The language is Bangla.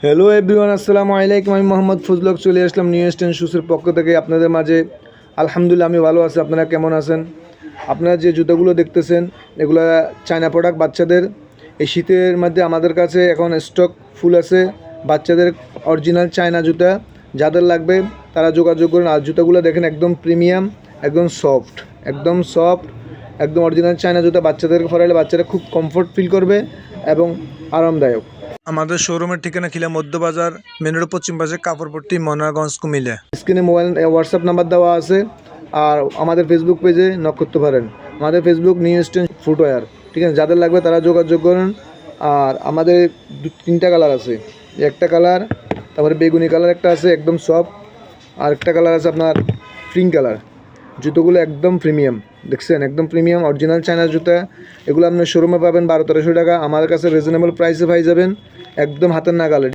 হ্যালো এভরিওয়ান, আসসালামু আলাইকুম। আমি মোহাম্মদ ফজলক চলে আসলাম নিউ স্টেন শুজের পক্ষ থেকে আপনাদের মাঝে। আলহামদুলিল্লাহ আমি ভালো আছি। আপনারা কেমন আছেন? আপনারা যে জুতোগুলো দেখতেছেন এগুলো চায়না প্রোডাক্ট বাচ্চাদের। এই শীতের মধ্যে আমাদের কাছে এখন স্টক ফুল আছে বাচ্চাদের অরিজিনাল চায়না জুতা। যাদের লাগবে তারা যোগাযোগ করুন। আর জুতোগুলো দেখেন একদম প্রিমিয়াম, একদম সফট, একদম অরিজিনাল চায়না জুতা। বাচ্চাদেরকে পরাইলে বাচ্চারা খুব কমফোর্ট ফিল করবে এবং আরামদায়ক। আমাদের শোরুমের ঠিকানা খিলা মধ্যবাজার, মেন রোড পশ্চিম পাশে কাপড়পট্টি, মনোয়ারগঞ্জ, কুমিল্লা। স্ক্রিনে মোবাইল হোয়াটসঅ্যাপ নাম্বার দেওয়া আছে। আর আমাদের ফেসবুক পেজে নক করতে পারেন। আমাদের ফেসবুক নিউ স্টেন ফুটওয়্যার, ঠিক আছে। যাদের লাগবে তারা যোগাযোগ করুন। আর আমাদের তিনটা কালার আছে। একটা কালার, তারপরে বেগুনি কালার একটা আছে একদম সফট, আর একটা কালার আছে আপনার পিঙ্ক কালার। জুতোগুলো একদম প্রিমিয়াম, দেখছেন একদম প্রিমিয়াম অরিজিনাল চায়না জুতা। এগুলো আপনার শোরুমে পাবেন 1200-1300 টাকা। আমাদের কাছে রিজনেবল প্রাইসে পাই যাবেন, একদম হাতের নাগালে।